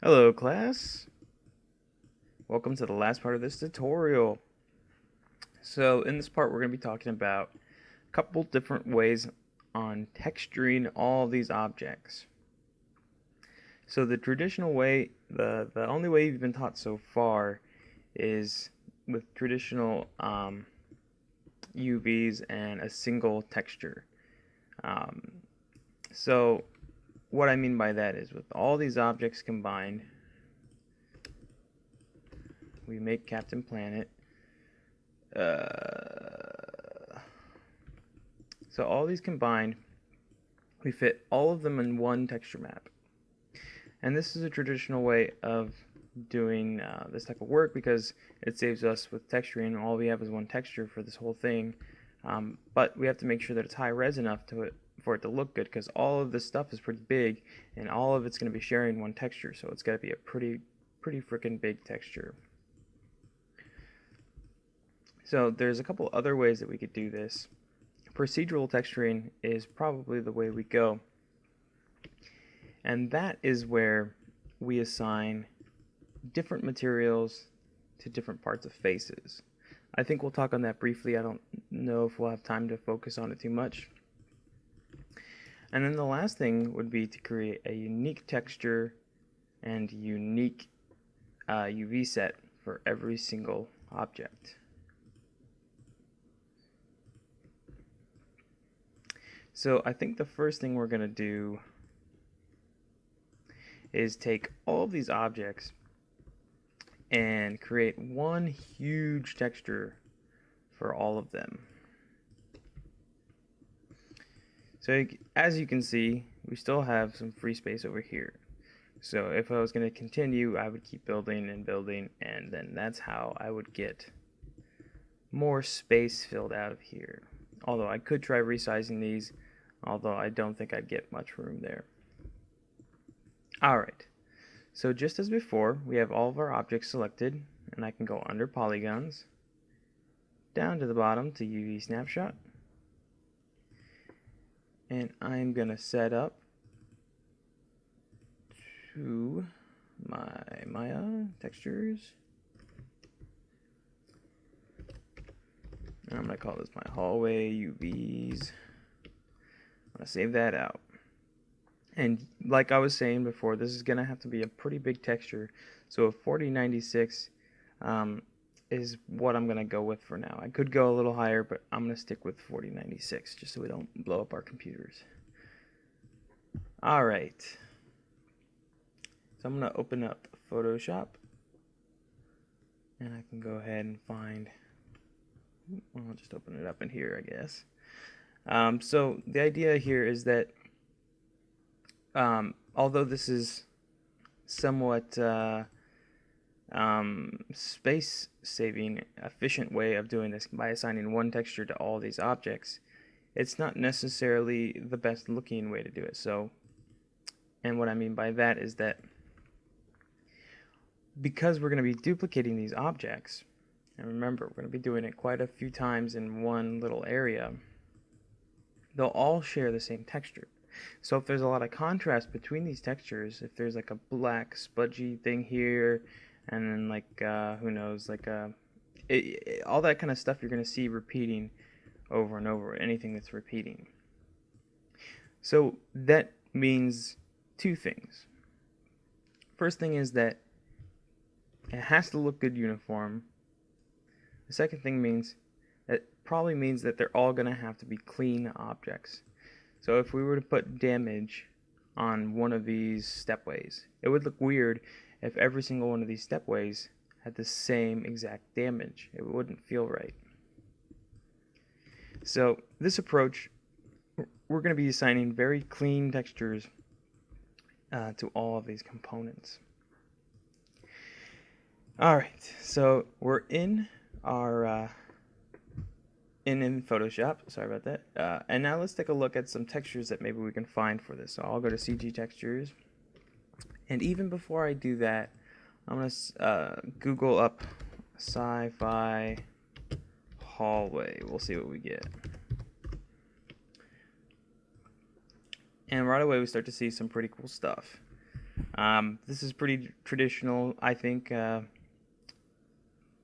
Hello class, welcome to the last part of this tutorial. So in this part we're going to be talking about a couple different ways on texturing all these objects. So the traditional way, the only way you've been taught so far is with traditional UVs and a single texture. Um, so what I mean by that is with all these objects combined, we make Captain Planet. So all these combined, we fit all of them in one texture map. And this is a traditional way of doing this type of work because it saves us with texturing. All we have is one texture for this whole thing. But we have to make sure that it's high res enough for it to look good, because all of this stuff is pretty big and all of it's going to be sharing one texture, so it's got to be a pretty freaking big texture. So there's a couple other ways that we could do this. Procedural texturing is probably the way we go, and that is where we assign different materials to different parts of faces. I think we'll talk on that briefly. I don't know if we'll have time to focus on it too much. And then the last thing would be to create a unique texture and unique UV set for every single object. So I think the first thing we're going to do is take all of these objects and create one huge texture for all of them. So as you can see, we still have some free space over here. So if I was going to continue, I would keep building and building, and then that's how I would get more space filled out of here. Although I could try resizing these, although I don't think I'd get much room there. Alright, so just as before, we have all of our objects selected, and I can go under polygons, down to the bottom to UV snapshot, and I'm going to set up to my Maya textures, and I'm going to call this my hallway UVs. I'm going to save that out. And like I was saying before, this is going to have to be a pretty big texture, so a 4096 is what I'm going to go with for now. I could go a little higher, but I'm going to stick with 4096 just so we don't blow up our computers. Alright, so I'm going to open up Photoshop, and I can go ahead and find, well, I'll just open it up in here, I guess. So the idea here is that although this is somewhat space-saving, efficient way of doing this by assigning one texture to all these objects, it's not necessarily the best looking way to do it. So, and what I mean by that is that because we're going to be duplicating these objects, and remember, we're going to be doing it quite a few times in one little area, they'll all share the same texture. So if there's a lot of contrast between these textures, if there's like a black smudgy thing here, and then like who knows, like all that kind of stuff you're going to see repeating over and over, anything that's repeating. So that means two things. First thing is that it has to look good uniform. The second thing means that probably means that they're all going to have to be clean objects. So if we were to put damage on one of these stepways, it would look weird if every single one of these stepways had the same exact damage. It wouldn't feel right. So this approach, we're going to be assigning very clean textures to all of these components. Alright, so we're in our in Photoshop, sorry about that, and now let's take a look at some textures that maybe we can find for this. So I'll go to CG textures, and even before I do that, I'm going to Google up sci-fi hallway. We'll see what we get. And right away we start to see some pretty cool stuff. This is pretty traditional, I think.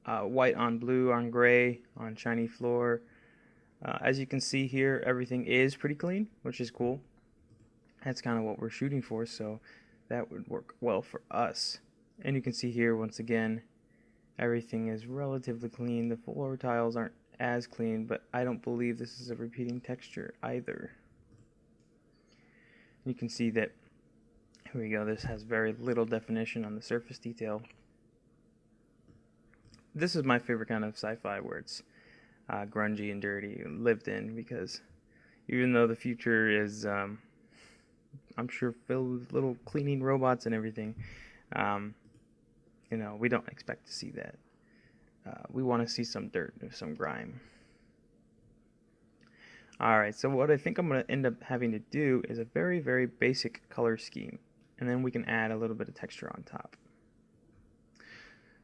White on blue on gray on shiny floor. As you can see here, everything is pretty clean, which is cool. That's kind of what we're shooting for, so that would work well for us. And you can see here, once again, everything is relatively clean. The floor tiles aren't as clean, but I don't believe this is a repeating texture either. You can see that, here we go, this has very little definition on the surface detail. This is my favorite kind of sci-fi, where it's grungy and dirty and lived in, because even though the future is, I'm sure, filled with little cleaning robots and everything, you know, we don't expect to see that. We want to see some dirt, some grime. Alright, so what I think I'm going to end up having to do is a very, very basic color scheme, and then we can add a little bit of texture on top.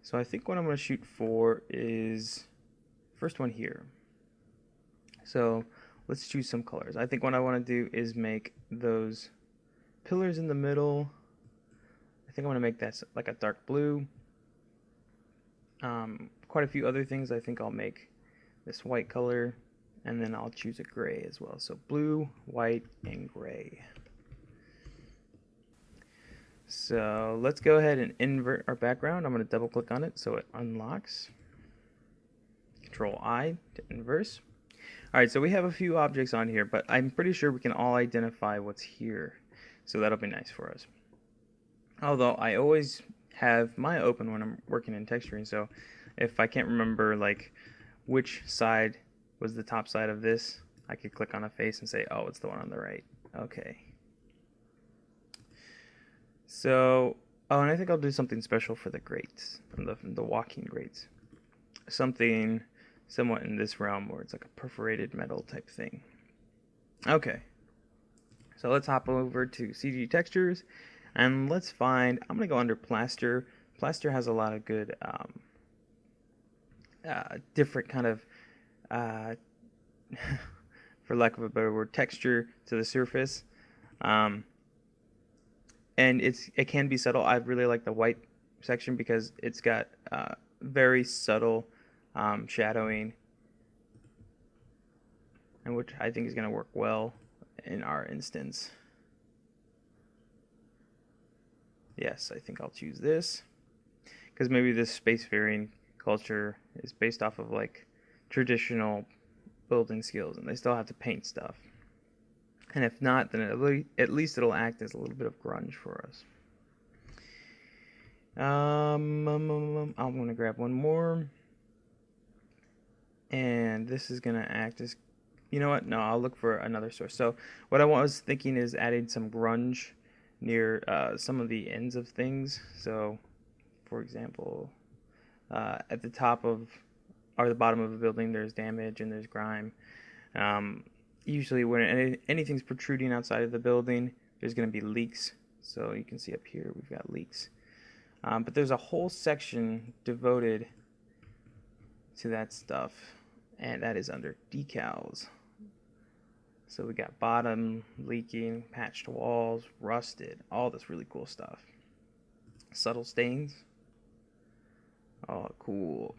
So I think what I'm going to shoot for is first one here. So let's choose some colors. I think what I want to do is make those pillars in the middle, I think I'm going to make that like a dark blue. Quite a few other things. I think I'll make this white color, and then I'll choose a gray as well. So blue, white, and gray. So let's go ahead and invert our background. I'm going to double click on it so it unlocks. Control I to inverse. Alright, so we have a few objects on here, but I'm pretty sure we can all identify what's here. So that'll be nice for us. Although I always have Maya open when I'm working in texturing, so if I can't remember like which side was the top side of this, I could click on a face and say, oh, it's the one on the right. Okay. So, oh, and I think I'll do something special for the grates, the walking grates. Something somewhat in this realm where it's like a perforated metal type thing. Okay. So let's hop over to CG textures, and let's find, I'm going to go under plaster. Plaster has a lot of good different kind of, for lack of a better word, texture to the surface. And it can be subtle. I really like the white section because it's got very subtle shadowing, and which I think is going to work well in our instance. Yes, I think I'll choose this because maybe this spacefaring culture is based off of like traditional building skills, and they still have to paint stuff. And if not, then at least it'll act as a little bit of grunge for us. I'm going to grab one more. And this is going to act as, you know what? No, I'll look for another source. So what I was thinking is adding some grunge near some of the ends of things. So, for example, at the top of, or the bottom of a building, there's damage and there's grime. Usually when anything's protruding outside of the building, there's going to be leaks. So you can see up here we've got leaks. But there's a whole section devoted to that stuff, and that is under decals. So we got bottom leaking, patched walls, rusted, all this really cool stuff. Subtle stains. Oh, cool.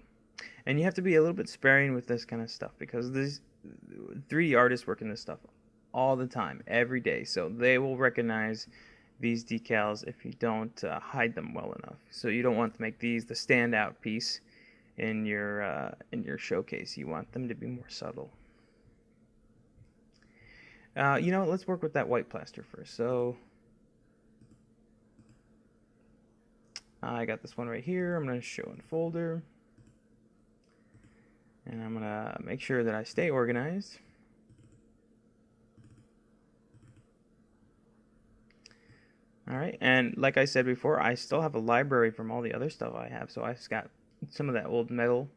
And you have to be a little bit sparing with this kind of stuff because these 3D artists work in this stuff all the time, every day. So they will recognize these decals if you don't hide them well enough. So you don't want to make these the standout piece in your showcase. You want them to be more subtle. You know, let's work with that white plaster first. So I got this one right here. I'm going to show in folder. And I'm going to make sure that I stay organized. Alright, and like I said before, I still have a library from all the other stuff I have. So I've got some of that old metal.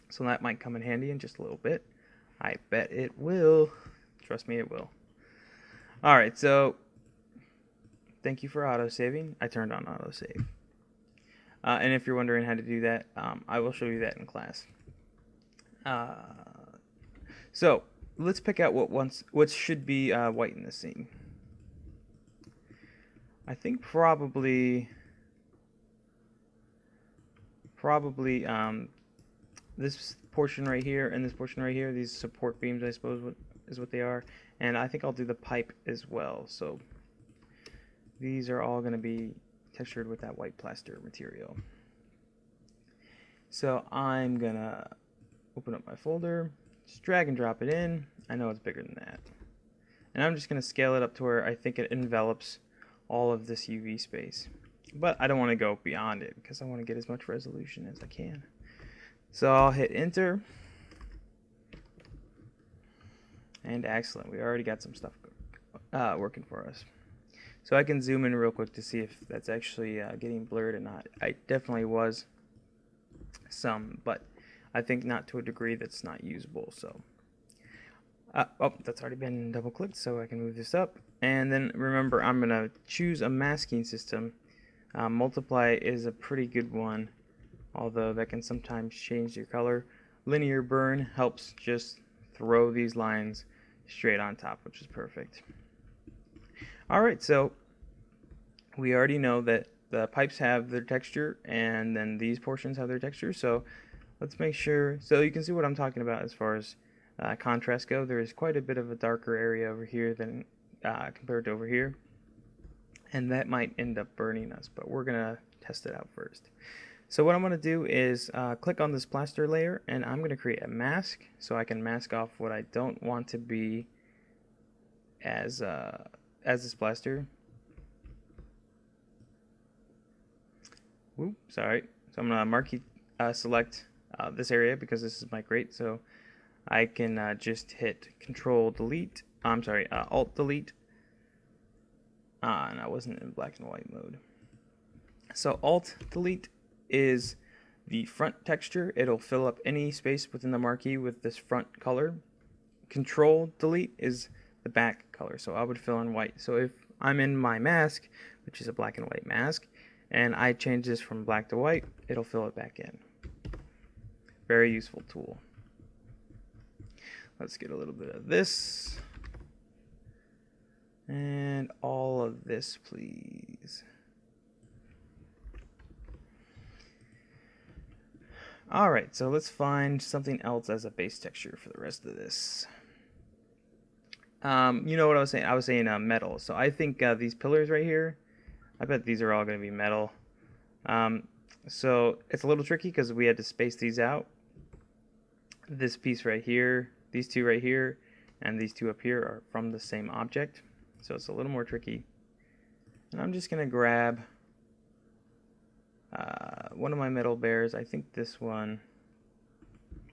So that might come in handy in just a little bit. I bet it will. Trust me, it will. Alright, so thank you for autosaving. I turned on autosave. And if you're wondering how to do that, I will show you that in class. So let's pick out what should be white in this scene. I think probably this portion right here and this portion right here, these support beams, I suppose is what they are, and I think I'll do the pipe as well. So these are all going to be textured with that white plaster material. So I'm gonna open up my folder, just drag and drop it in. I know it's bigger than that, and I'm just gonna scale it up to where I think it envelops all of this UV space, but I don't want to go beyond it because I want to get as much resolution as I can. So I'll hit enter, and excellent, we already got some stuff working for us. So I can zoom in real quick to see if that's actually getting blurred or not. I definitely was some, but I think not to a degree that's not usable. So oh, that's already been double clicked, so I can move this up. And then remember, I'm gonna choose a masking system. Multiply is a pretty good one, although that can sometimes change your color. Linear burn helps just throw these lines straight on top, which is perfect. Alright, so we already know that the pipes have their texture and then these portions have their texture, so let's make sure, so you can see what I'm talking about as far as contrast go. There is quite a bit of a darker area over here than compared to over here, and that might end up burning us, but we're gonna test it out first. So what I'm going to do is click on this plaster layer, and I'm going to create a mask so I can mask off what I don't want to be as this plaster. Oops, sorry. So I'm going to select this area because this is my grate, so I can just hit Control Delete. I'm sorry, Alt Delete. And I wasn't in black and white mode. So Alt Delete is the front texture. It'll fill up any space within the marquee with this front color. Control Delete is the back color, so I would fill in white. So if I'm in my mask, which is a black and white mask, and I change this from black to white, it'll fill it back in. Very useful tool. Let's get a little bit of this and all of this, please. Alright, so let's find something else as a base texture for the rest of this. You know what I was saying? I was saying metal. So I think these pillars right here, I bet these are all going to be metal. So it's a little tricky because we had to space these out. This piece right here, these two right here, and these two up here are from the same object. So it's a little more tricky. And I'm just going to grab one of my metal bears. I think this one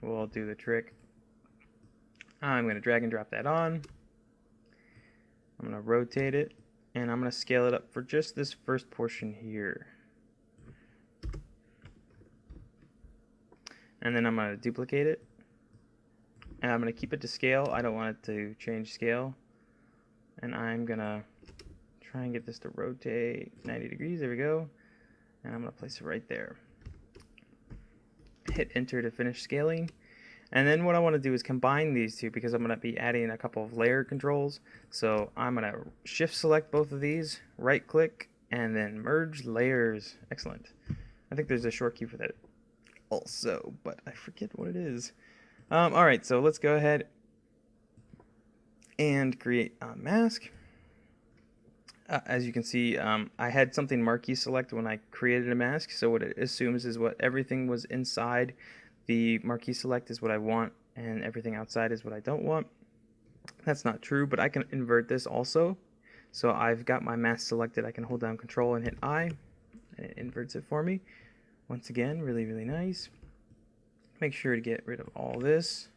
will do the trick. I'm going to drag and drop that on. I'm going to rotate it, and I'm going to scale it up for just this first portion here. And then I'm going to duplicate it, and I'm going to keep it to scale. I don't want it to change scale. And I'm going to try and get this to rotate 90 degrees. There we go. And I'm going to place it right there. Hit enter to finish scaling. And then what I want to do is combine these two because I'm going to be adding a couple of layer controls. So I'm going to shift select both of these, right click, and then merge layers. Excellent. I think there's a short key for that also, but I forget what it is. Alright, so let's go ahead and create a mask. As you can see, I had something marquee select when I created a mask, so what it assumes is what everything was inside the marquee select is what I want, and everything outside is what I don't want. That's not true, but I can invert this also. So I've got my mask selected, I can hold down Control and hit I, and it inverts it for me. Once again, really, really nice. Make sure to get rid of all this.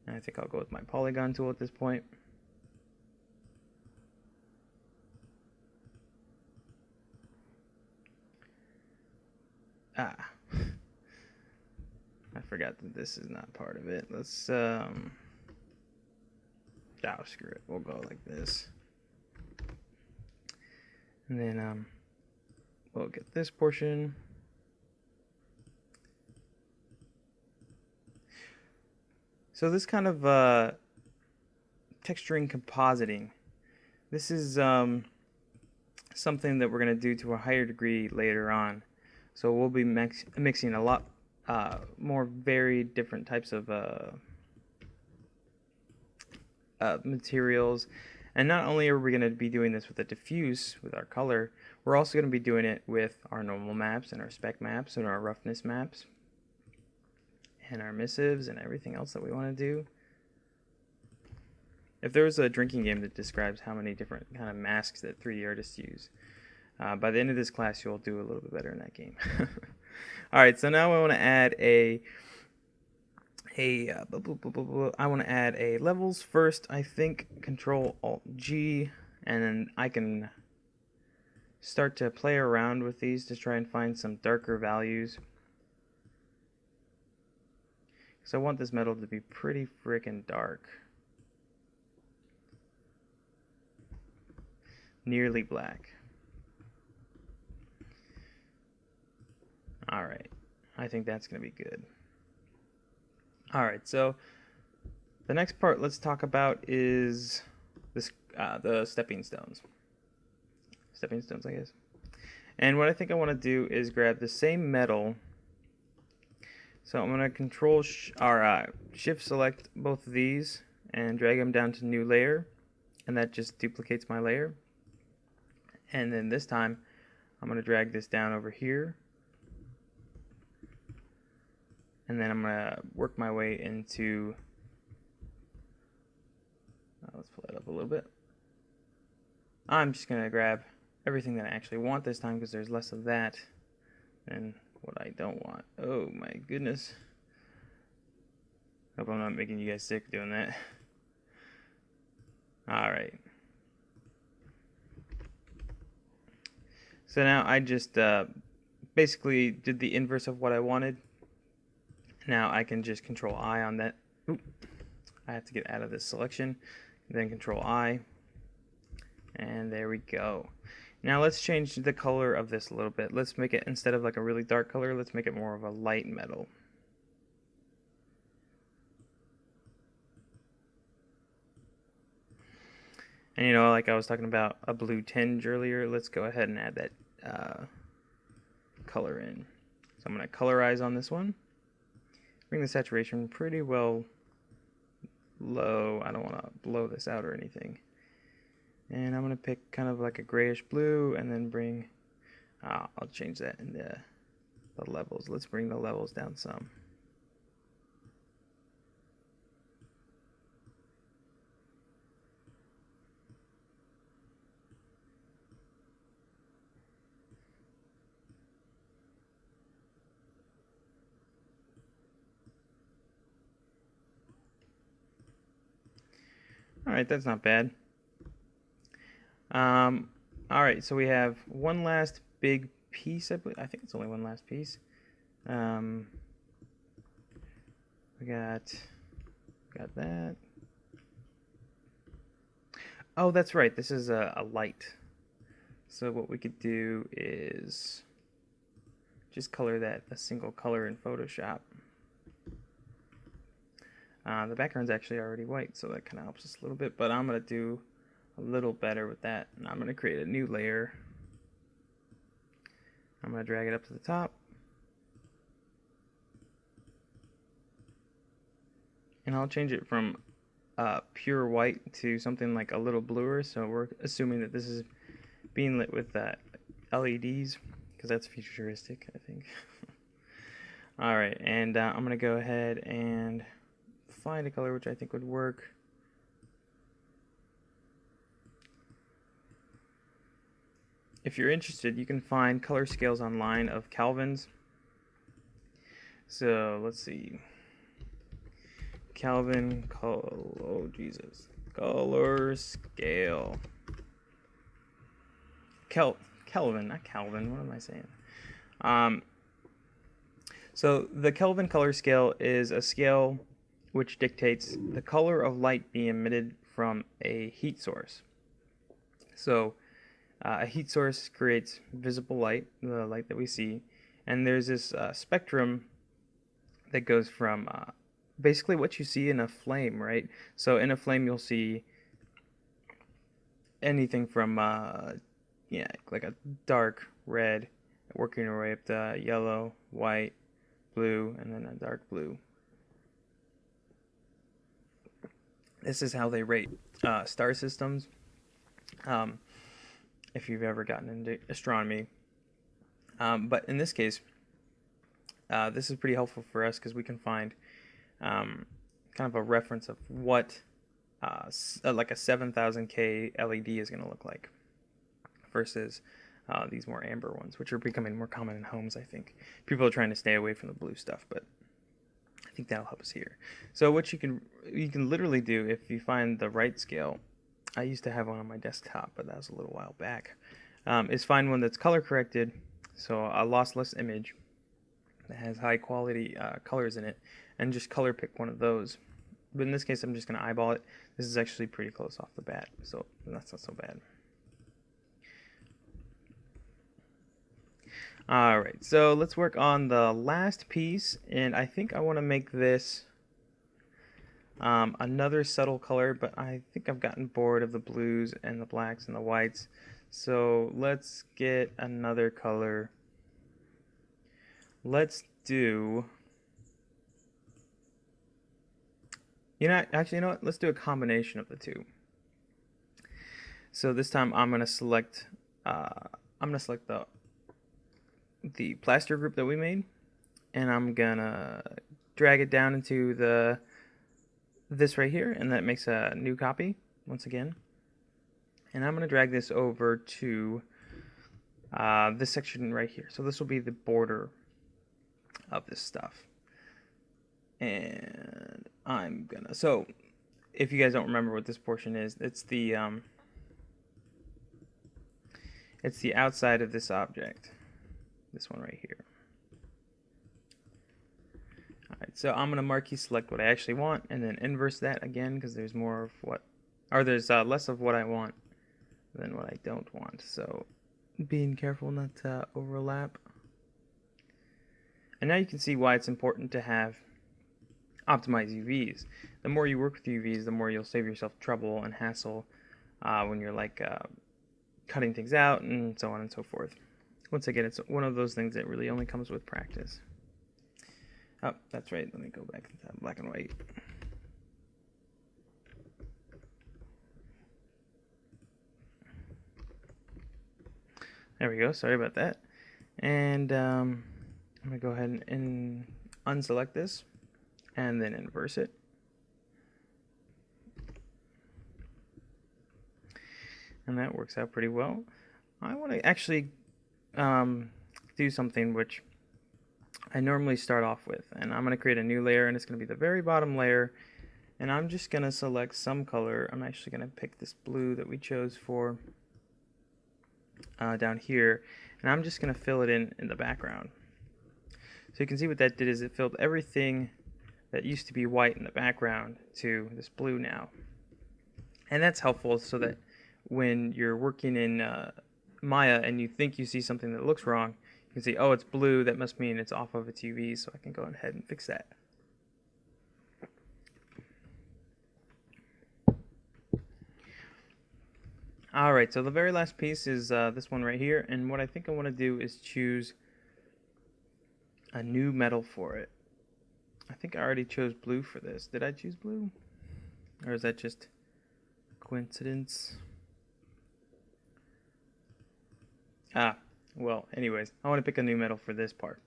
And I think I'll go with my polygon tool at this point. I forgot that this is not part of it. Let's oh, screw it. We'll go like this. And then we'll get this portion. So this kind of texturing compositing, this is something that we're going to do to a higher degree later on. So we'll be mixing a lot more varied different types of materials. And not only are we going to be doing this with the diffuse, with our color, we're also going to be doing it with our normal maps and our spec maps and our roughness maps and our emissives and everything else that we want to do. If there was a drinking game that describes how many different kind of masks that 3D artists use, by the end of this class you'll do a little bit better in that game. Alright, so now I want to add I want to add a levels first. I think Control Alt G, and then I can start to play around with these to try and find some darker values. So I want this metal to be pretty freaking dark. Nearly black. Alright, I think that's going to be good. Alright, so the next part let's talk about is this, the stepping stones. Stepping stones, I guess. And what I think I want to do is grab the same metal. So I'm going to Control Shift select both of these and drag them down to new layer, and that just duplicates my layer. And then this time I'm going to drag this down over here, and then I'm going to work my way into, let's pull that up a little bit. I'm just going to grab everything that I actually want this time because there's less of that than what I don't want. Oh my goodness. Hope I'm not making you guys sick doing that. Alright. So now I just basically did the inverse of what I wanted. Now I can just Control I on that. Oop. I have to get out of this selection. Then Control I. And there we go. Now let's change the color of this a little bit. Let's make it, instead of like a really dark color, let's make it more of a light metal. And you know, like I was talking about a blue tinge earlier, let's go ahead and add that color in. So I'm going to colorize on this one. Bring the saturation pretty well low. I don't want to blow this out or anything. And I'm going to pick kind of like a grayish blue and then bring, I'll change that in the levels. Let's bring the levels down some. Alright, that's not bad. Alright, so we have one last big piece, I believe. I think it's only one last piece. We got that. Oh, that's right, this is a light. So what we could do is just color that a single color in Photoshop. The background's actually already white, so that kind of helps us a little bit, but I'm going to do a little better with that, and I'm going to create a new layer. I'm going to drag it up to the top, and I'll change it from pure white to something like a little bluer, so we're assuming that this is being lit with LEDs, because that's futuristic, I think. Alright, and I'm going to go ahead and find a color which I think would work. If you're interested, you can find color scales online of Kelvins. So let's see. Kelvin, oh Jesus, color scale. Kelvin, not Calvin. What am I saying? So the Kelvin color scale is a scale which dictates the color of light being emitted from a heat source. So a heat source creates visible light, the light that we see, and there's this spectrum that goes from basically what you see in a flame, right? So in a flame, you'll see anything from yeah, like a dark red, working your way up to yellow, white, blue, and then a dark blue. This is how they rate star systems. Um, if you've ever gotten into astronomy, but in this case, this is pretty helpful for us because we can find kind of a reference of what like a 7000K LED is going to look like versus these more amber ones, which are becoming more common in homes, I think. People are trying to stay away from the blue stuff, but I think that'll help us here. So what you can literally do if you find the right scale, I used to have one on my desktop, but that was a little while back, is find one that's color corrected, so a lossless image that has high quality colors in it, and just color pick one of those. But in this case, I'm just going to eyeball it. This is actually pretty close off the bat, so that's not so bad. Alright, so let's work on the last piece, and I think I want to make this another subtle color, but I think I've gotten bored of the blues and the blacks and the whites, so let's get another color. Let's do, actually, you know what? Let's do a combination of the two. So this time I'm gonna select the plaster group that we made, and I'm gonna drag it down into this right here, and that makes a new copy once again. And I'm gonna drag this over to this section right here. So this will be the border of this stuff. And I'm gonna, so if you guys don't remember what this portion is, it's the outside of this object, this one right here. Alright, so I'm gonna marquee select what I actually want and then inverse that again because there's more of what, or there's less of what I want than what I don't want. So being careful not to overlap. And now you can see why it's important to have optimize UVs. The more you work with UVs, the more you'll save yourself trouble and hassle when you're like cutting things out and so on and so forth. Once again, it's one of those things that really only comes with practice. Oh, that's right. Let me go back to black and white. There we go. Sorry about that. And I'm going to go ahead and unselect this and then inverse it. And that works out pretty well. I want to actually do something which I normally start off with, and I'm going to create a new layer, and it's going to be the very bottom layer, and I'm just going to select some color. I'm actually going to pick this blue that we chose for down here, and I'm just going to fill it in the background. So you can see what that did is it filled everything that used to be white in the background to this blue now. And that's helpful so that when you're working in Maya and you think you see something that looks wrong, you can see, oh, it's blue, that must mean it's off of its UV, so I can go ahead and fix that. Alright, so the very last piece is this one right here, and what I think I want to do is choose a new metal for it. I think I already chose blue for this. Did I choose blue? Or is that just coincidence? Well, anyways, I want to pick a new metal for this part.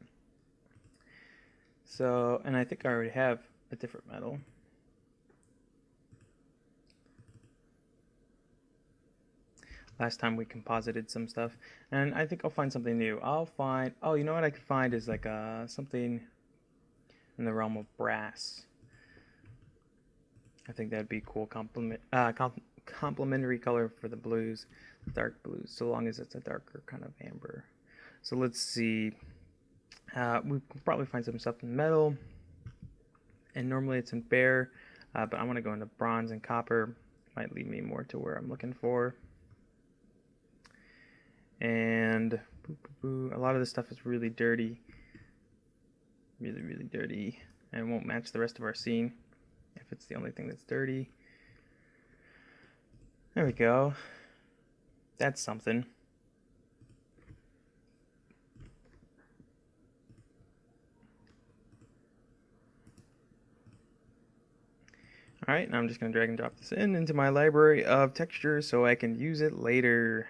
So, and I think I already have a different metal. Last time we composited some stuff, and I think I'll find something new. I'll find, oh, you know what I could find is like something in the realm of brass. I think that'd be cool complementary color for the blues, dark blues, so long as it's a darker kind of amber. So let's see. We can probably find some stuff in metal, and normally it's in bare, but I want to go into bronze and copper. Might lead me more to where I'm looking for. And a lot of this stuff is really dirty, really dirty, and it won't match the rest of our scene if it's the only thing that's dirty. There we go. That's something. Alright, now I'm just going to drag and drop this into my library of textures so I can use it later.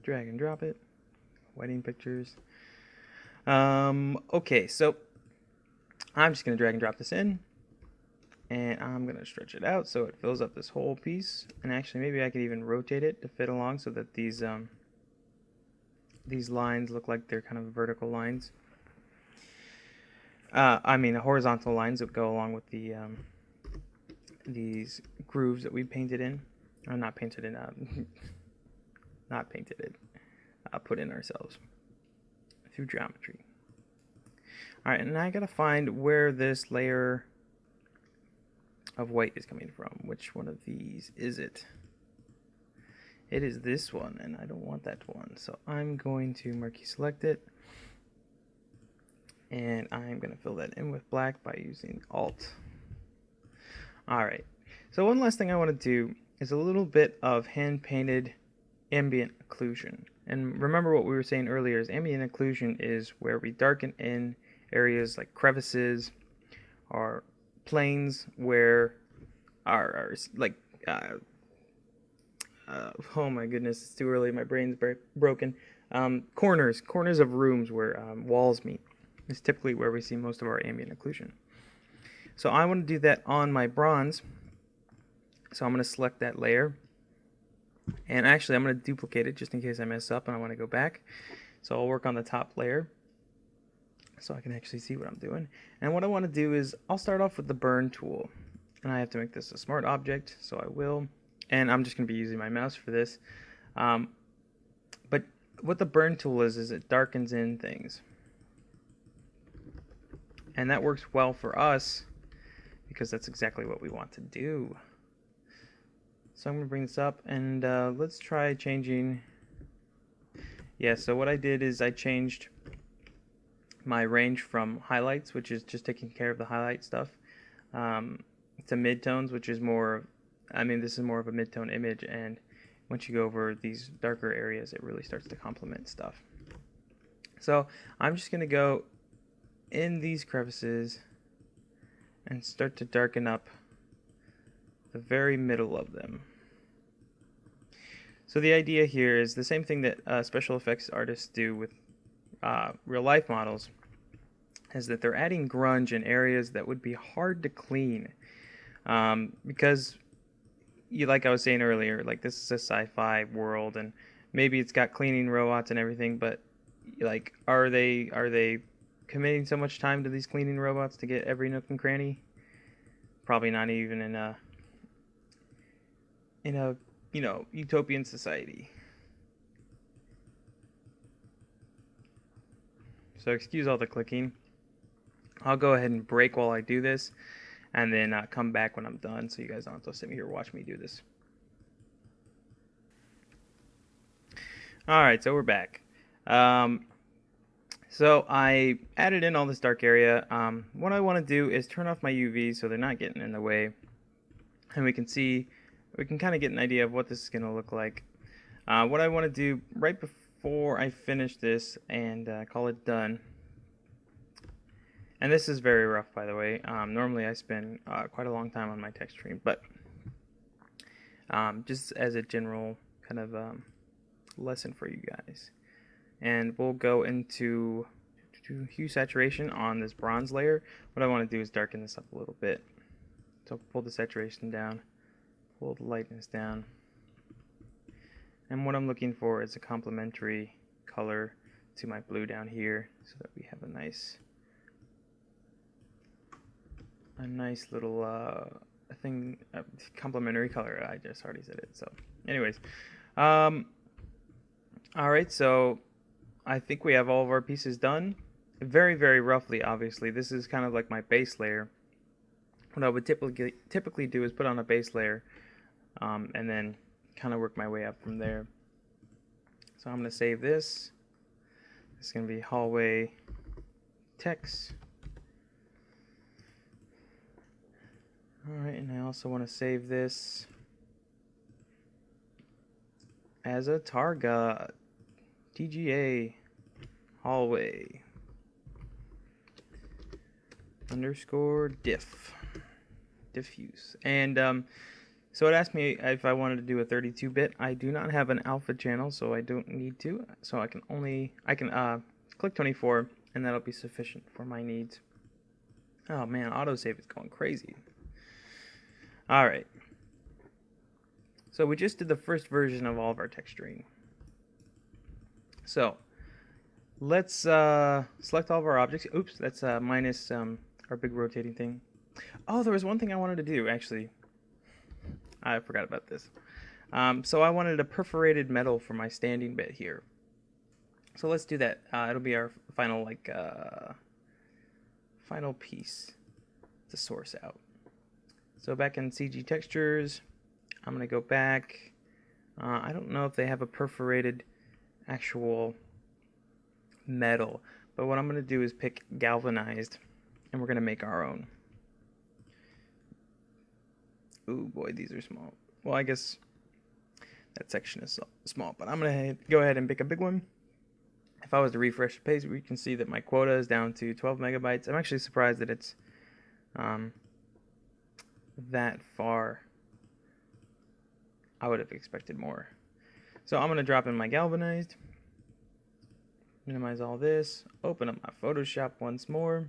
Drag and drop it. Wedding pictures. Okay, so I'm just going to drag and drop this in. And I'm going to stretch it out so it fills up this whole piece. And actually, maybe I could even rotate it to fit along so that these lines look like they're kind of vertical lines. I mean, the horizontal lines that go along with the these grooves that we painted in, or not painted in, not painted in, put in ourselves through geometry. All right, and now I gotta find where this layer of white is coming from. Which one of these is it? It is this one, and I don't want that one, so I'm going to marquee select it. And I'm going to fill that in with black by using Alt. Alright, so one last thing I want to do is a little bit of hand-painted ambient occlusion. And remember what we were saying earlier is ambient occlusion is where we darken in areas like crevices or planes where are like, oh my goodness, it's too early, my brain's broken. Corners of rooms where walls meet. Is typically where we see most of our ambient occlusion. So I want to do that on my bronze. So I'm going to select that layer. And actually I'm going to duplicate it just in case I mess up and I want to go back. So I'll work on the top layer so I can actually see what I'm doing. And what I want to do is I'll start off with the burn tool. And I have to make this a smart object, so I will. And I'm just going to be using my mouse for this. But what the burn tool is it darkens in things. And that works well for us because that's exactly what we want to do. So I'm going to bring this up and let's try changing. Yeah, so what I did is I changed my range from highlights, which is just taking care of the highlight stuff, to midtones, which is more, I mean, this is more of a midtone image, and once you go over these darker areas, it really starts to complement stuff. So I'm just going to go in these crevices and start to darken up the very middle of them. So the idea here is the same thing that special effects artists do with real life models, is that they're adding grunge in areas that would be hard to clean, because like I was saying earlier, like this is a sci-fi world and maybe it's got cleaning robots and everything, but like are they committing so much time to these cleaning robots to get every nook and cranny? Probably not even in a you know, utopian society. So excuse all the clicking. I'll go ahead and break while I do this, and then come back when I'm done so you guys don't have to sit here and watch me do this. Alright, so we're back. So I added in all this dark area. What I want to do is turn off my UV so they're not getting in the way. And we can kind of get an idea of what this is going to look like. What I want to do right before I finish this and call it done. And this is very rough, by the way. Normally I spend quite a long time on my texturing, but just as a general kind of lesson for you guys. And we'll go into hue saturation on this bronze layer. What I want to do is darken this up a little bit. So pull the saturation down, pull the lightness down. And what I'm looking for is a complementary color to my blue down here so that we have a nice little thing, complementary color. I just already said it. So anyways, all right, so I think we have all of our pieces done. Very, very roughly, obviously. This is kind of like my base layer. What I would typically do is put on a base layer and then kind of work my way up from there. So I'm going to save this. It's going to be hallway text. Alright, and I also want to save this as a target. TGA hallway underscore diffuse. And so it asked me if I wanted to do a 32-bit. I do not have an alpha channel, so I don't need to. So I can click 24, and that'll be sufficient for my needs. Oh man, autosave is going crazy. Alright. So we just did the first version of all of our texturing. So let's select all of our objects. Oops, that's minus our big rotating thing. Oh, there was one thing I wanted to do, actually. I forgot about this. So I wanted a perforated metal for my standing bit here. So let's do that. It'll be our final final piece to source out. So back in CG textures, I'm gonna go back. I don't know if they have a perforated actual metal, but what I'm gonna do is pick galvanized, and we're gonna make our own. Ooh boy, these are small. Well, I guess that section is small, but I'm gonna go ahead and pick a big one. If I was to refresh the page, we can see that my quota is down to 12 megabytes. I'm actually surprised that it's that far. I would have expected more. So I'm gonna drop in my galvanized, minimize all this, open up my Photoshop once more,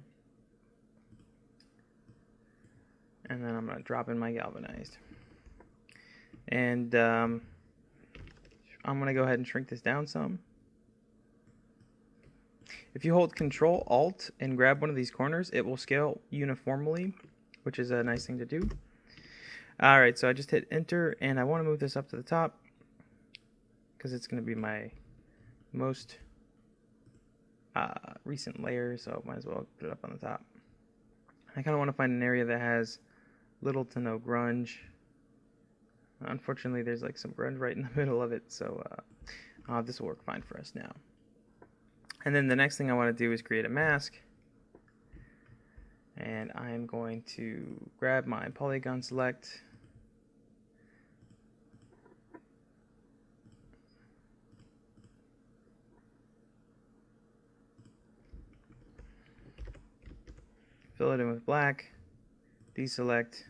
and then I'm gonna drop in my galvanized. And I'm gonna go ahead and shrink this down some. If you hold Control Alt and grab one of these corners, it will scale uniformly, which is a nice thing to do. Alright, so I just hit enter, and I want to move this up to the top because it's going to be my most recent layer, so might as well put it up on the top. I kind of want to find an area that has little to no grunge. Unfortunately, there's like some grunge right in the middle of it, so this will work fine for us now. And then the next thing I want to do is create a mask. And I'm going to grab my polygon select. Fill it in with black. Deselect.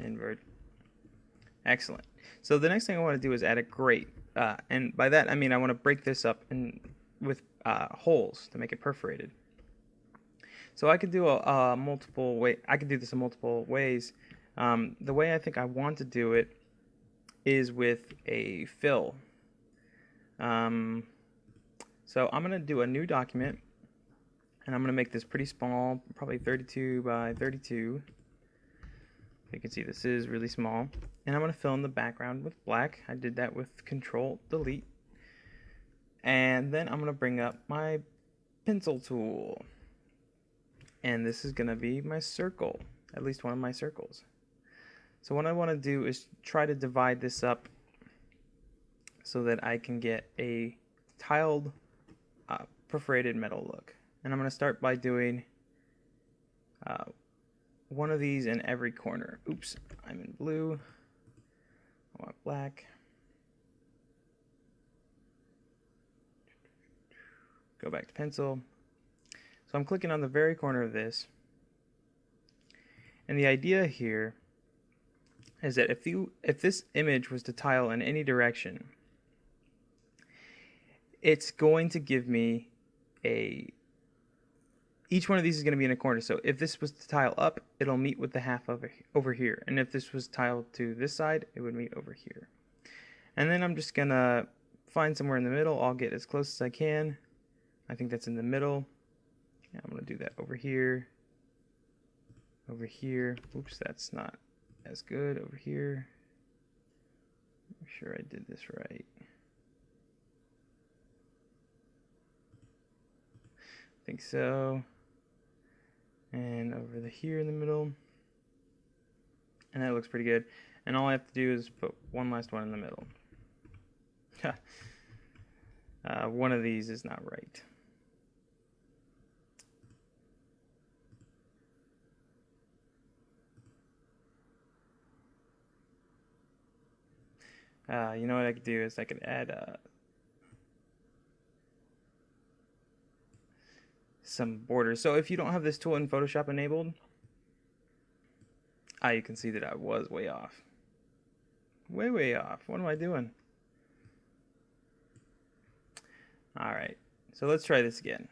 Invert. Excellent. So the next thing I want to do is add a grate. And by that I mean I want to break this up with holes to make it perforated. So I could do multiple way. I could do this in multiple ways. The way I think I want to do it is with a fill. So I'm gonna do a new document, and I'm gonna make this pretty small, probably 32 by 32. You can see this is really small, and I'm gonna fill in the background with black. I did that with Control Delete. And then I'm going to bring up my pencil tool. And this is going to be my circle, at least one of my circles. So what I want to do is try to divide this up so that I can get a tiled perforated metal look. And I'm going to start by doing one of these in every corner. Oops, I'm in blue. I want black. Go back to pencil. So I'm clicking on the very corner of this. And the idea here is that if this image was to tile in any direction, it's going to give me each one of these is going to be in a corner. So if this was to tile up, it'll meet with the half over here. And if this was tiled to this side, it would meet over here. And then I'm just going to find somewhere in the middle. I'll get as close as I can. I think that's in the middle. Yeah, I'm going to do that over here. Over here. Oops, that's not as good. Over here. Make sure I did this right. I think so. And over here in the middle. And that looks pretty good. And all I have to do is put one last one in the middle. One of these is not right. You know what I could do is I could add some borders. So if you don't have this tool in Photoshop enabled, you can see that I was way off. Way off. What am I doing? Alright, so let's try this again.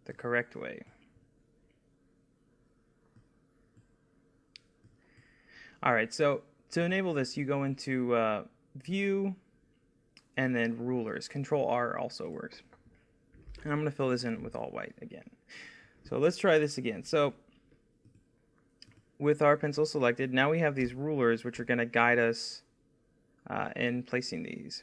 The correct way. Alright, so to enable this, you go into View, and then Rulers. Control R also works. And I'm going to fill this in with all white again. So let's try this again. So with our pencil selected, now we have these rulers which are going to guide us in placing these.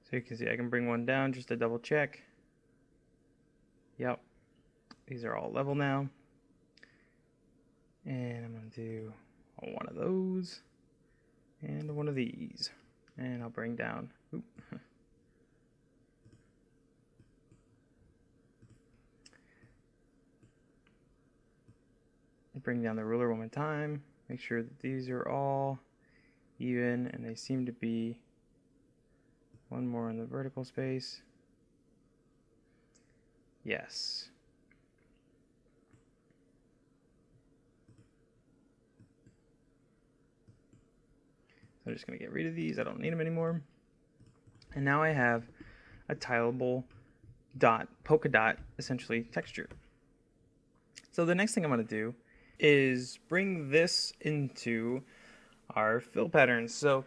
So you can see I can bring one down just to double check. Yep, these are all level now. And I'm going to do one of those and one of these. And I'll bring down, bring down the ruler one more time. Make sure that these are all even, and they seem to be one more in the vertical space. Yes. So I'm just going to get rid of these. I don't need them anymore. And now I have a tileable dot, polka dot, essentially texture. So the next thing I'm going to do is bring this into our fill patterns. So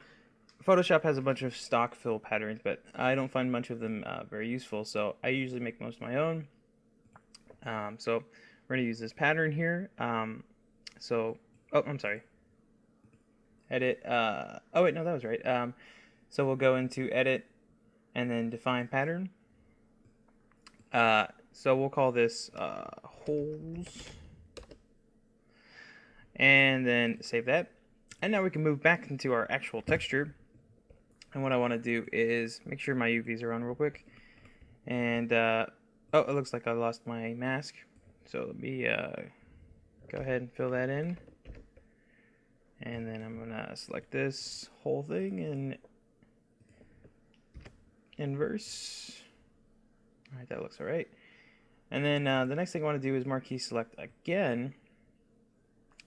Photoshop has a bunch of stock fill patterns, but I don't find much of them very useful, so I usually make most of my own. So we're going to use this pattern here. I'm sorry. Edit. Oh wait, no, that was right. So we'll go into Edit and then Define Pattern. So we'll call this Holes. And then save that. And now we can move back into our actual texture. And what I want to do is make sure my UVs are on real quick. And, oh, it looks like I lost my mask. So let me go ahead and fill that in. And then I'm going to select this whole thing and inverse. Alright, that looks alright. And then the next thing I want to do is marquee select again.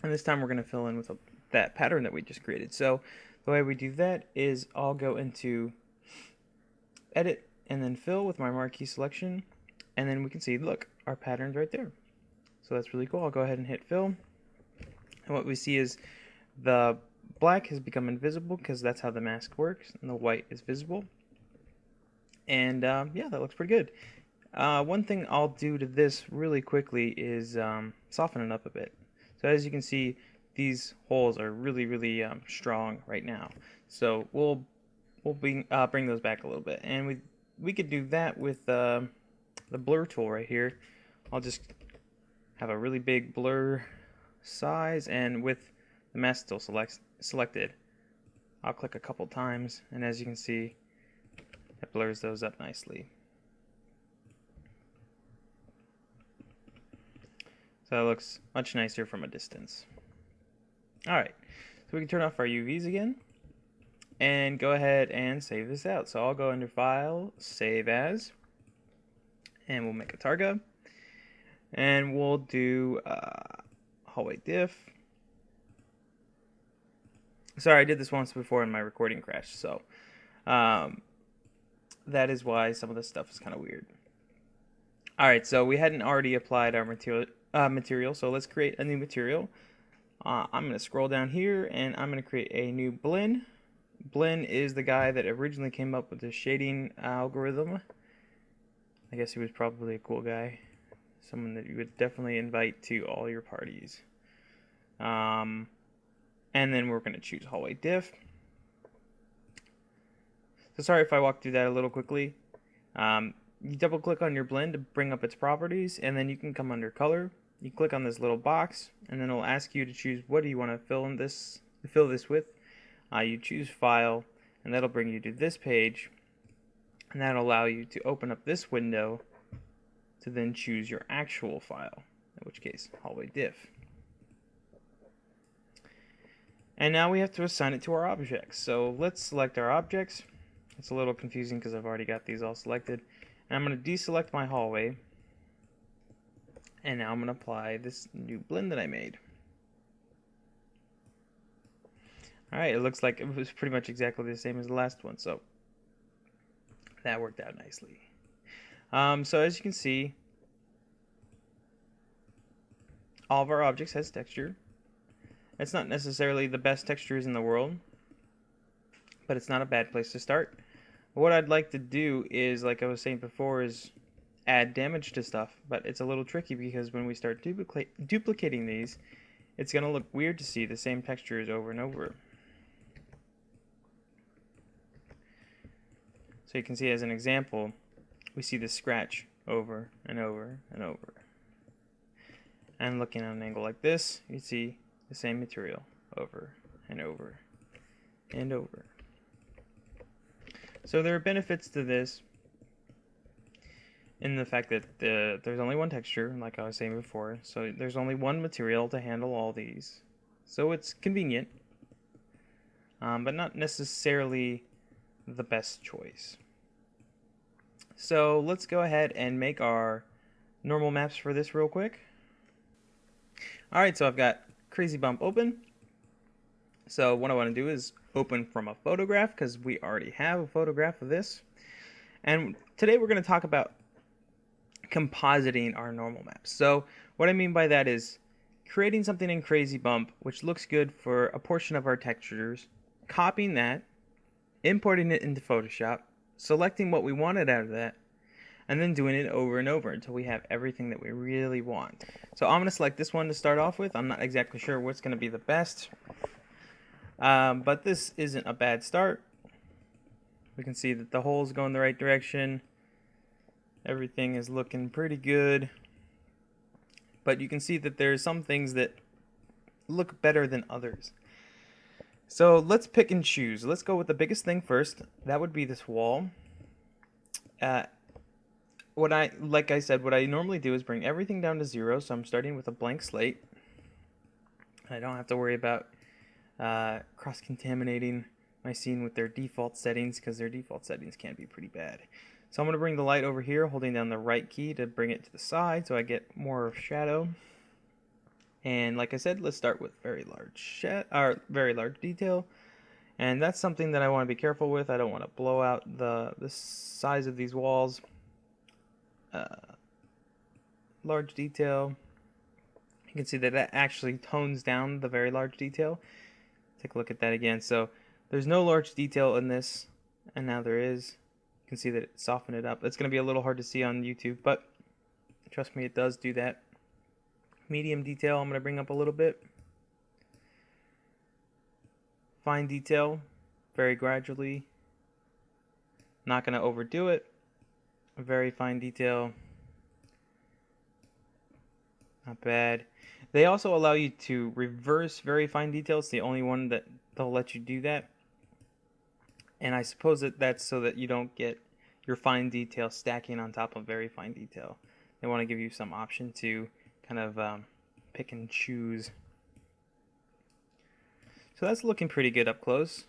And this time we're going to fill in with that pattern that we just created. So the way we do that is I'll go into Edit and then Fill with my marquee selection, and then we can see, look, our pattern's right there. So that's really cool. I'll go ahead and hit Fill, and what we see is the black has become invisible because that's how the mask works, and the white is visible. And yeah, that looks pretty good. One thing I'll do to this really quickly is soften it up a bit. So as you can see, these holes are really strong right now. So we'll bring those back a little bit, and we could do that with the blur tool right here. I'll just have a really big blur size, and with the mask tool selected, I'll click a couple times, and as you can see, it blurs those up nicely. So that looks much nicer from a distance. Alright, so we can turn off our UVs again and go ahead and save this out. So I'll go under File, Save As, and we'll make a Targa, and we'll do hallway diff. Sorry, I did this once before and my recording crashed, so that is why some of this stuff is kind of weird. Alright, so we hadn't already applied our material, so let's create a new material. I'm going to scroll down here and I'm going to create a new blend. Blend is the guy that originally came up with the shading algorithm. I guess he was probably a cool guy. someone that you would definitely invite to all your parties. And then we're going to choose hallway diff. So sorry if I walk through that a little quickly. You double click on your blend to bring up its properties, and then you can come under color. You click on this little box, and then it'll ask you to choose what do you want to fill this with. You choose file, and that'll bring you to this page, and that'll allow you to open up this window to then choose your actual file, in which case hallway diff. And now we have to assign it to our objects. So let's select our objects. It's a little confusing because I've already got these all selected. And I'm going to deselect my hallway. And now I'm going to apply this new blend that I made. Alright, it looks like it was pretty much exactly the same as the last one, so that worked out nicely. So as you can see, all of our objects has texture. It's not necessarily the best textures in the world, but it's not a bad place to start. What I'd like to do is, like I was saying before, is add damage to stuff, but it's a little tricky because when we start duplicating these, it's going to look weird to see the same textures over and over. So you can see as an example, we see the scratch over and over and over. And looking at an angle like this, you see the same material over and over and over. So there are benefits to this in the fact that there's only one texture, like I was saying before, so there's only one material to handle all these. So it's convenient, but not necessarily the best choice. So let's go ahead and make our normal maps for this real quick. Alright, so I've got Crazy Bump open. So what I want to do is open from a photograph because we already have a photograph of this. And today we're going to talk about compositing our normal maps. So what I mean by that is creating something in Crazy Bump which looks good for a portion of our textures, copying that, importing it into Photoshop, selecting what we wanted out of that, and then doing it over and over until we have everything that we really want. So I'm going to select this one to start off with. I'm not exactly sure what's going to be the best, but this isn't a bad start. We can see that the hole's going the right direction. Everything is looking pretty good. But you can see that there's some things that look better than others. So let's pick and choose. Let's go with the biggest thing first. That would be this wall. Like I said, what I normally do is bring everything down to 0. So I'm starting with a blank slate. I don't have to worry about cross-contaminating my scene with their default settings because their default settings can be pretty bad. So I'm going to bring the light over here, holding down the right key to bring it to the side so I get more shadow. And like I said, let's start with very large detail. And that's something that I want to be careful with. I don't want to blow out the size of these walls. Large detail. You can see that that actually tones down the very large detail. Take a look at that again. So there's no large detail in this, and now there is. You can see that it softened it up. It's going to be a little hard to see on YouTube, but trust me, it does do that. Medium detail, I'm going to bring up a little bit. Fine detail, very gradually. Not going to overdo it. Very fine detail. Not bad. They also allow you to reverse very fine detail. It's the only one that they'll let you do that. And I suppose that that's so that you don't get your fine detail stacking on top of very fine detail. They want to give you some option to kind of pick and choose. So that's looking pretty good up close.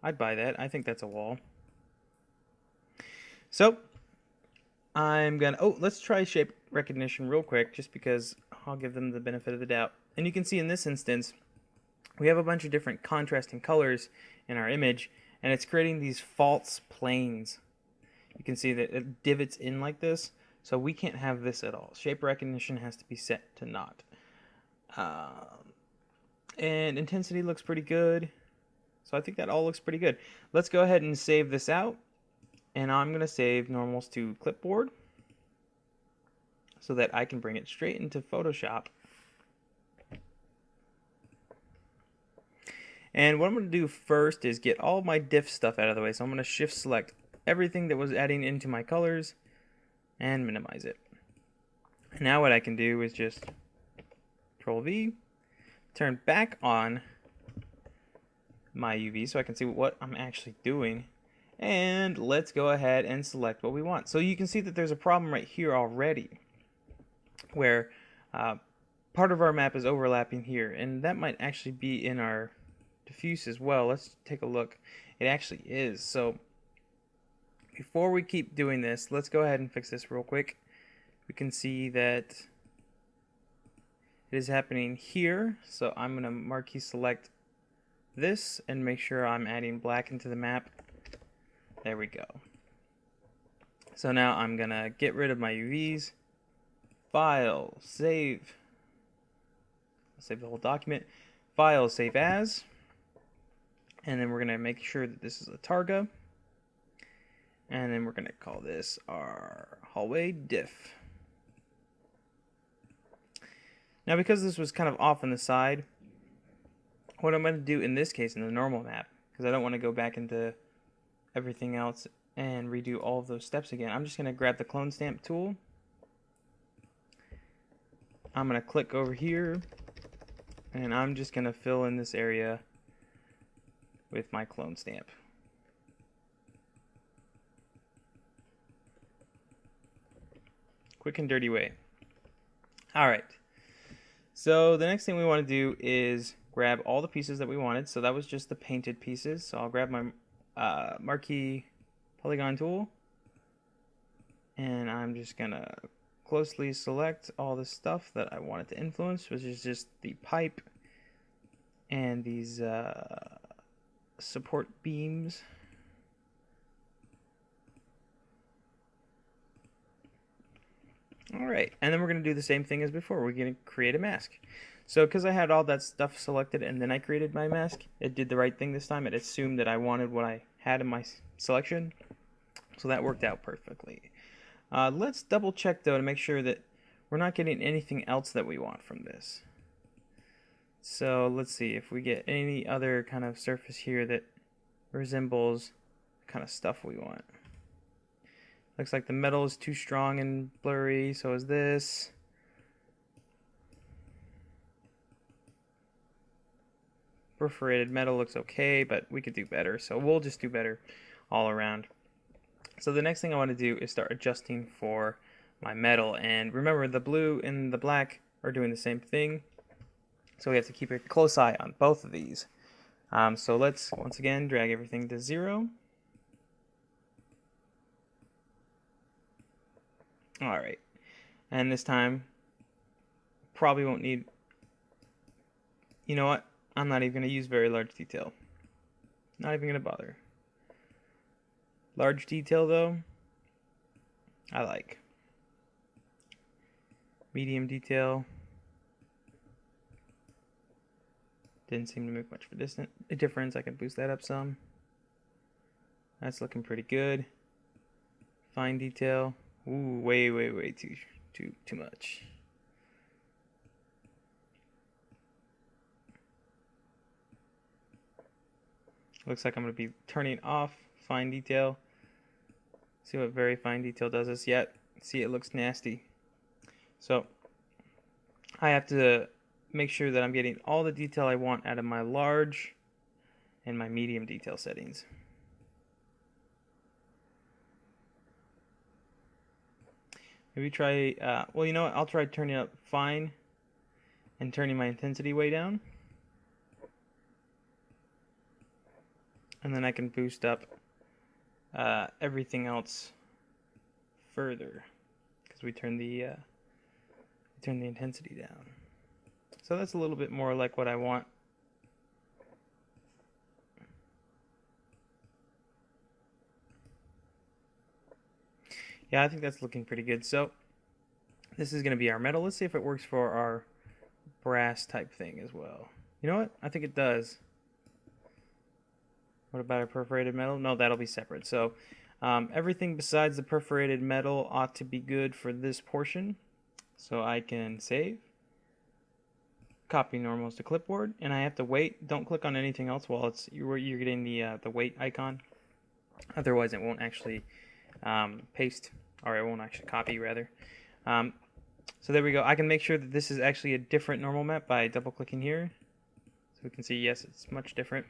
I'd buy that. I think that's a wall. So I'm gonna, let's try shape recognition real quick just because I'll give them the benefit of the doubt. And you can see in this instance we have a bunch of different contrasting colors in our image, and it's creating these false planes. You can see that it divots in like this, so we can't have this at all. Shape recognition has to be set to not. And intensity looks pretty good, so I think that all looks pretty good. Let's go ahead and save this out, and I'm going to save normals to clipboard. so that I can bring it straight into Photoshop. And what I'm going to do first is get all of my diff stuff out of the way. So I'm going to shift select everything that was adding into my colors and minimize it. Now what I can do is just Control V, turn back on my UV so I can see what I'm actually doing. And let's go ahead and select what we want. So you can see that there's a problem right here already where part of our map is overlapping here, and that might actually be in our diffuse as well. Let's take a look. It actually is. So before we keep doing this, let's go ahead and fix this real quick. We can see that it is happening here, so I'm going to marquee select this and make sure I'm adding black into the map. There we go. So now I'm going to get rid of my UVs, file, save, I'll save the whole document, file, save as, and then we're going to make sure that this is a targa, and then we're going to call this our hallway diff. Now because this was kind of off on the side, what I'm going to do in this case in the normal map, because I don't want to go back into everything else and redo all of those steps again, I'm just going to grab the clone stamp tool. I'm going to click over here and I'm just going to fill in this area with my clone stamp. Quick and dirty way. Alright, so the next thing we want to do is grab all the pieces that we wanted. So that was just the painted pieces. So I'll grab my marquee polygon tool, and I'm just gonna closely select all the stuff that I wanted to influence, which is just the pipe and these support beams. Alright, and then we're going to do the same thing as before. We're going to create a mask. So because I had all that stuff selected and then I created my mask, it did the right thing this time. It assumed that I wanted what I had in my selection. So that worked out perfectly. Let's double check though to make sure that we're not getting anything else that we want from this. So let's see if we get any other kind of surface here that resembles the kind of stuff we want. Looks like the metal is too strong and blurry, so is this. Perforated metal looks okay, but we could do better, so we'll just do better all around. So the next thing I want to do is start adjusting for my metal, and remember the blue and the black are doing the same thing, so we have to keep a close eye on both of these. So let's once again drag everything to 0. Alright, and this time probably won't need, you know what, I'm not even going to use very large detail. Not even going to bother. Large detail though, I like. Medium detail. Didn't seem to make much of a difference. I can boost that up some. That's looking pretty good. Fine detail. Ooh, way too much. Looks like I'm going to be turning off fine detail. See what very fine detail does this yet. See, it looks nasty. So I have to make sure that I'm getting all the detail I want out of my large and my medium detail settings. Maybe try, well, you know what, I'll try turning up fine and turning my intensity way down. And then I can boost up everything else further because we turn the intensity down. So that's a little bit more like what I want. Yeah, I think that's looking pretty good. So this is going to be our metal. Let's see if it works for our brass type thing as well. You know what? I think it does. What about our perforated metal? No, that'll be separate. So everything besides the perforated metal ought to be good for this portion. So I can save, copy normals to clipboard, and I have to wait. Don't click on anything else while you're getting the wait icon. Otherwise, it won't actually paste, or it won't actually copy rather. So there we go. I can make sure that this is actually a different normal map by double clicking here. So we can see, yes, it's much different.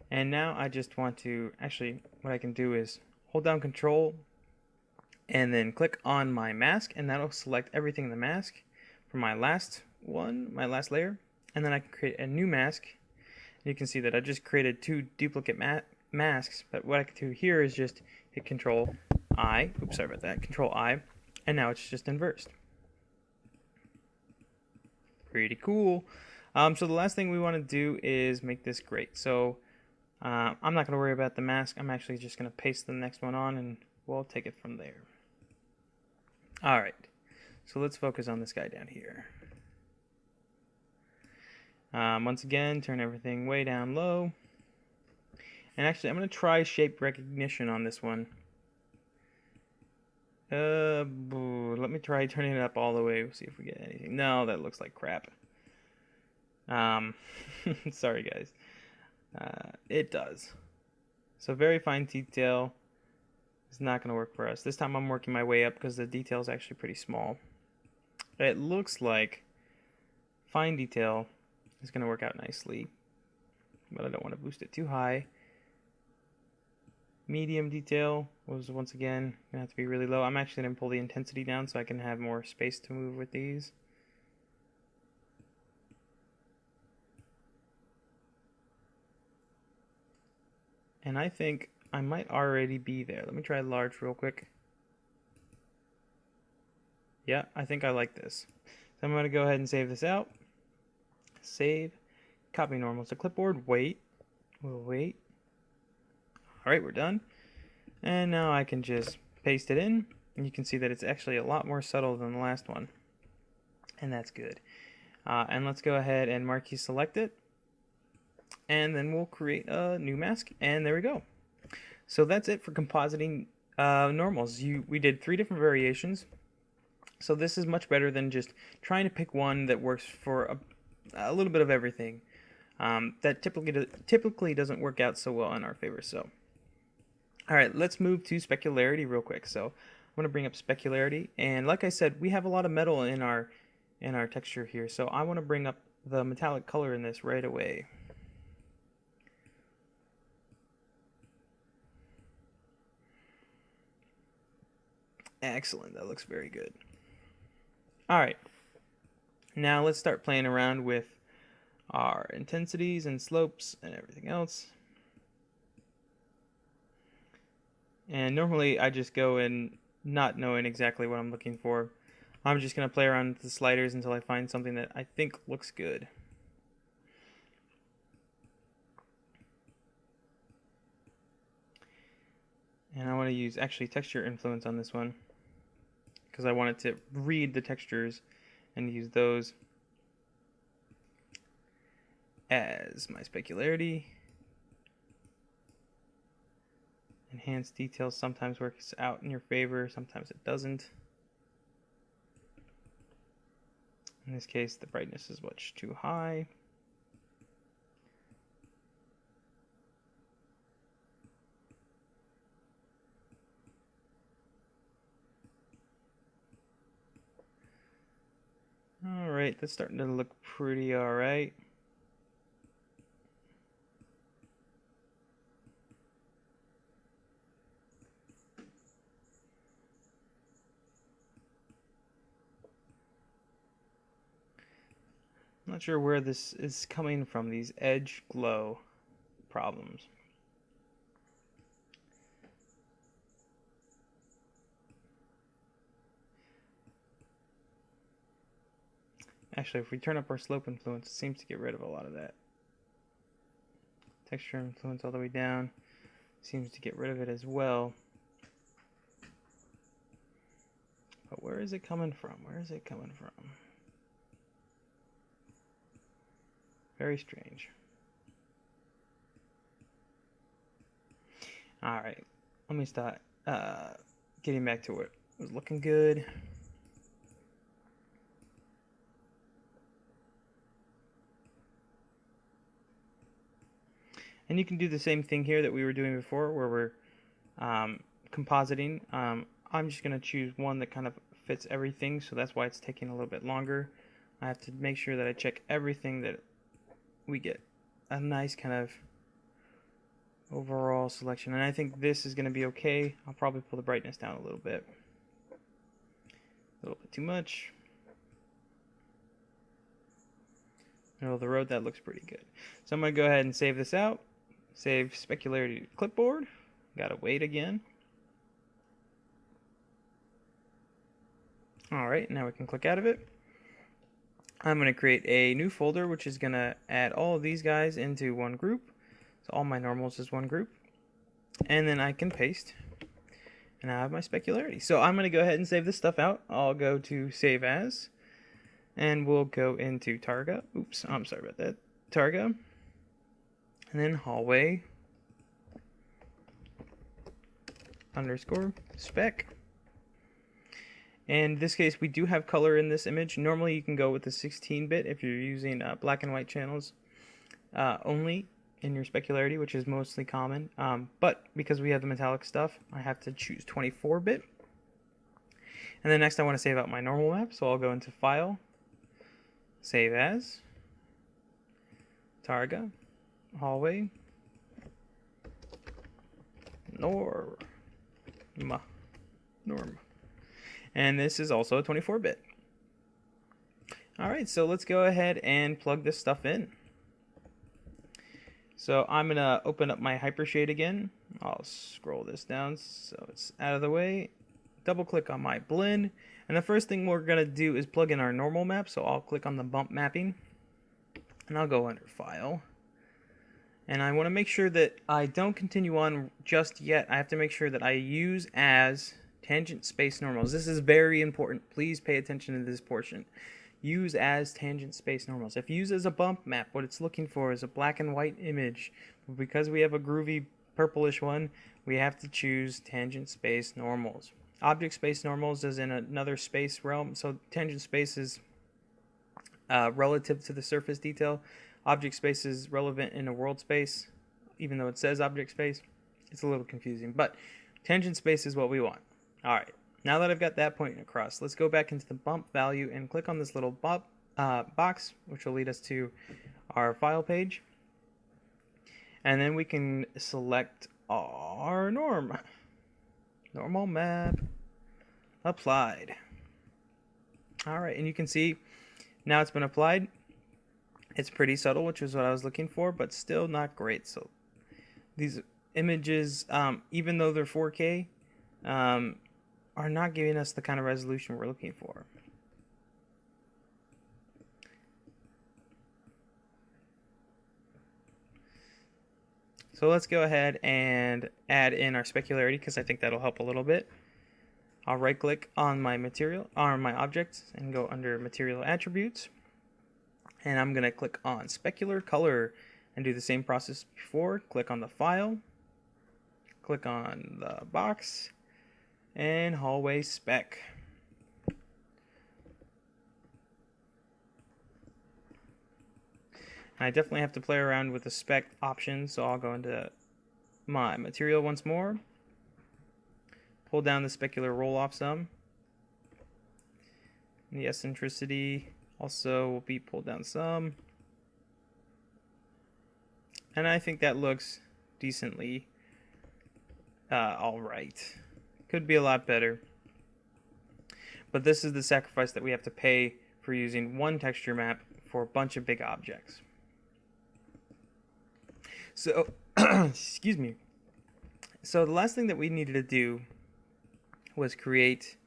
And now I just want to, actually what I can do is hold down Control and then click on my mask, and that'll select everything in the mask for my last layer. And then I can create a new mask. You can see that I just created two duplicate masks, but what I can do here is just hit Control I, oops, sorry about that, Control I, and now it's just inversed. Pretty cool. So the last thing we want to do is make this great. So I'm not going to worry about the mask. I'm actually just going to paste the next one on, and we'll take it from there. Alright, so let's focus on this guy down here. Once again, turn everything way down low. And actually, I'm going to try shape recognition on this one. Let me try turning it up all the way. We'll see if we get anything. No, that looks like crap. Sorry, guys. It does. So very fine detail is not going to work for us. This time I'm working my way up because the detail is actually pretty small. It looks like fine detail is going to work out nicely, but I don't want to boost it too high. Medium detail was once again going to have to be really low. I'm actually going to pull the intensity down so I can have more space to move with these. And I think I might already be there. Let me try large real quick. Yeah, I think I like this. So I'm going to go ahead and save this out. Save. Copy normals to clipboard. Wait. We'll wait. Alright, we're done. And now I can just paste it in. And you can see that it's actually a lot more subtle than the last one. And that's good. And let's go ahead and marquee select it. And then we'll create a new mask, and there we go. So that's it for compositing normals. We did 3 different variations, so this is much better than just trying to pick one that works for a little bit of everything. That typically doesn't work out so well in our favor. So, all right, let's move to specularity real quick. So I'm going to bring up specularity, and like I said, we have a lot of metal in our texture here, so I want to bring up the metallic color in this right away. Excellent, that looks very good. Alright, now let's start playing around with our intensities and slopes and everything else. And normally I just go in not knowing exactly what I'm looking for. I'm just going to play around with the sliders until I find something that I think looks good. And I want to use actually texture influence on this one, because I wanted to read the textures and use those as my specularity. Enhanced details sometimes works out in your favor, sometimes it doesn't. In this case, the brightness is much too high. Alright, that's starting to look pretty alright. I'm not sure where this is coming from, these edge glow problems. Actually, if we turn up our slope influence, it seems to get rid of a lot of that. Texture influence all the way down seems to get rid of it as well. But where is it coming from? Where is it coming from? Very strange. Alright, let me start getting back to it. It was looking good. And you can do the same thing here that we were doing before, where we're compositing. I'm just going to choose one that kind of fits everything, so that's why it's taking a little bit longer. I have to make sure that I check everything, that we get a nice kind of overall selection. And I think this is going to be okay. I'll probably pull the brightness down a little bit. A little bit too much. Middle of the road, that looks pretty good. So I'm going to go ahead and save this out. Save Specularity to clipboard. Gotta wait again. Alright, now we can click out of it. I'm going to create a new folder, which is going to add all of these guys into one group. So all my normals is one group. And then I can paste. And I have my specularity. So I'm going to go ahead and save this stuff out. I'll go to Save As. And we'll go into Targa. Oops, I'm sorry about that. Targa. And then hallway. Underscore spec. And in this case, we do have color in this image. Normally, you can go with the 16-bit if you're using black and white channels only in your specularity, which is mostly common. But because we have the metallic stuff, I have to choose 24-bit. And then next, I want to save out my normal map, so I'll go into File, Save As, Targa, Hallway, Norm. And this is also a 24-bit. Alright, so let's go ahead and plug this stuff in. So I'm going to open up my Hypershade again. I'll scroll this down so it's out of the way. Double click on my blend. And the first thing we're going to do is plug in our normal map. So I'll click on the bump mapping. And I'll go under File. And I want to make sure that I don't continue on just yet. I have to make sure that I use as tangent space normals. This is very important. Please pay attention to this portion. Use as tangent space normals. If used as a bump map, what it's looking for is a black and white image. But because we have a groovy purplish one, we have to choose tangent space normals. Object space normals is in another space realm. So tangent space is relative to the surface detail. Object space is relevant in a world space, even though it says object space. It's a little confusing, but tangent space is what we want. All right, now that I've got that point across, let's go back into the bump value and click on this little bump box, which will lead us to our file page. And then we can select our normal map applied. All right, and you can see now it's been applied. It's pretty subtle, which is what I was looking for, but still not great. So these images, even though they're 4K, are not giving us the kind of resolution we're looking for. So let's go ahead and add in our specularity, because I think that'll help a little bit. I'll right click on my material, on my objects, and go under material attributes. And I'm going to click on specular color and do the same process before. Click on the file, click on the box, and hallway spec. I definitely have to play around with the spec options, so I'll go into my material once more, pull down the specular roll-off some. The eccentricity also will be pulled down some. And I think that looks decently alright. Could be a lot better. But this is the sacrifice that we have to pay for using one texture map for a bunch of big objects. So, excuse me. So the last thing that we needed to do was create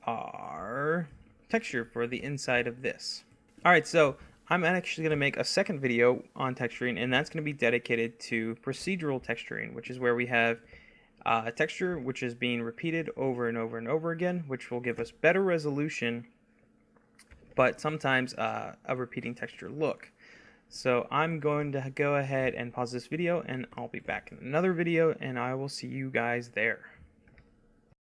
our texture for the inside of this. Alright, so I'm actually going to make a second video on texturing, and that's going to be dedicated to procedural texturing, which is where we have a texture which is being repeated over and over and over again, which will give us better resolution, but sometimes a repeating texture look. So I'm going to go ahead and pause this video, and I'll be back in another video, and I will see you guys there.